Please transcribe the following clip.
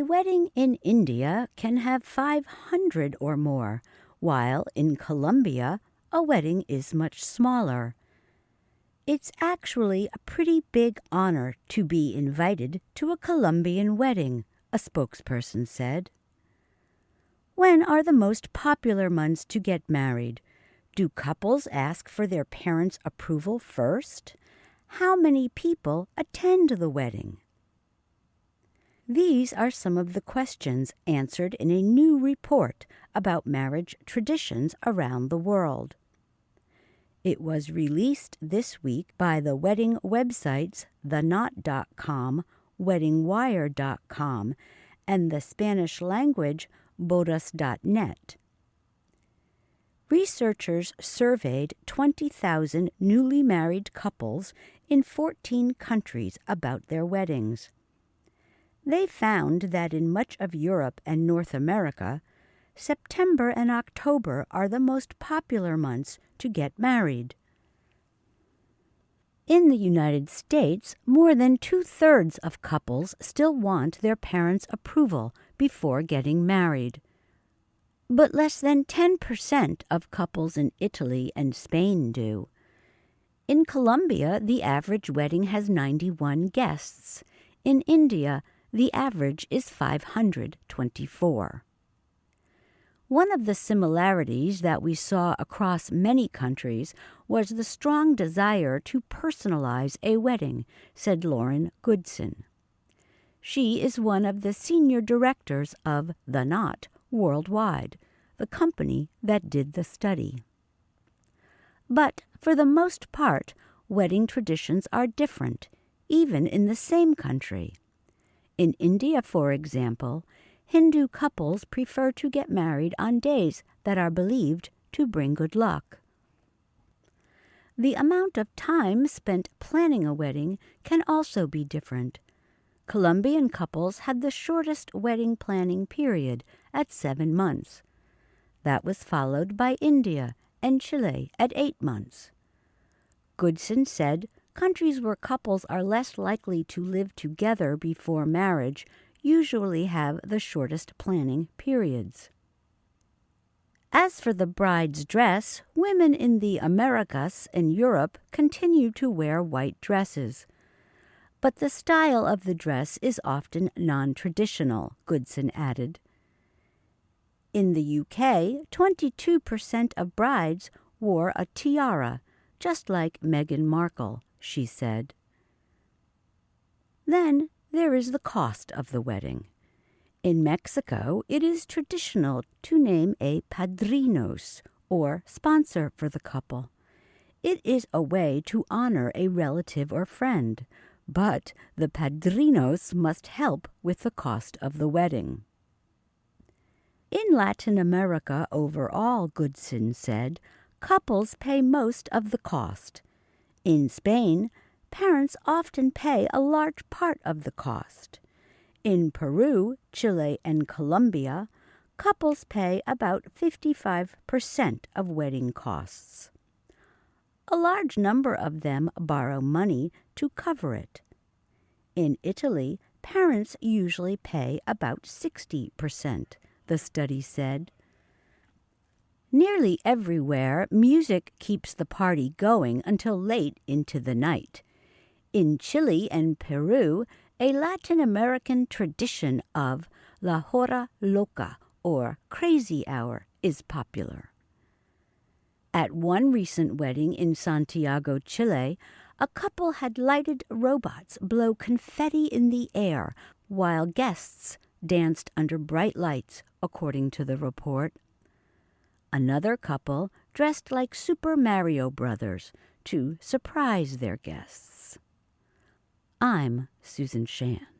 A wedding in India can have 500 or more, while in Colombia, a wedding is much smaller. It's actually a pretty big honor to be invited to a Colombian wedding, a spokesperson said. When are the most popular months to get married? Do couples ask for their parents' approval first? How many people attend the wedding? These are some of the questions answered in a new report about marriage traditions around the world. It was released this week by the wedding websites theknot.com, weddingwire.com, and the Spanish language bodas.net. Researchers surveyed 20,000 newly married couples in 14 countries about their weddings. They found that in much of Europe and North America, September and October are the most popular months to get married. In the United States, more than 2/3 of couples still want their parents' approval before getting married. But less than 10% of couples in Italy and Spain do. In Colombia, the average wedding has 91 guests. In India, the average is 524. One of the similarities that we saw across many countries was the strong desire to personalize a wedding, said Lauren Goodson. She is one of the senior directors of The Knot worldwide, the company that did the study. But for the most part, wedding traditions are different, even in the same country. In India, for example, Hindu couples prefer to get married on days that are believed to bring good luck. The amount of time spent planning a wedding can also be different. Colombian couples had the shortest wedding planning period at 7 months. That was followed by India and Chile at 8 months. Goodson said countries where couples are less likely to live together before marriage usually have the shortest planning periods. As for the bride's dress, women in the Americas and Europe continue to wear white dresses. But the style of the dress is often non-traditional, Goodson added. In the UK, 22% of brides wore a tiara, just like Meghan Markle, she said. Then there is the cost of the wedding. In Mexico, it is traditional to name a padrinos, or sponsor for the couple. It is a way to honor a relative or friend, but the padrinos must help with the cost of the wedding. In Latin America overall, Goodson said, couples pay most of the cost. In Spain, parents often pay a large part of the cost. In Peru, Chile, and Colombia, couples pay about 55% of wedding costs. A large number of them borrow money to cover it. In Italy, parents usually pay about 60%, the study said. Nearly everywhere, music keeps the party going until late into the night. In Chile and Peru, a Latin American tradition of La Hora Loca, or crazy hour, is popular. At one recent wedding in Santiago, Chile, a couple had lighted robots blow confetti in the air while guests danced under bright lights, according to the report. Another couple dressed like Super Mario Brothers to surprise their guests. I'm Susan Shand.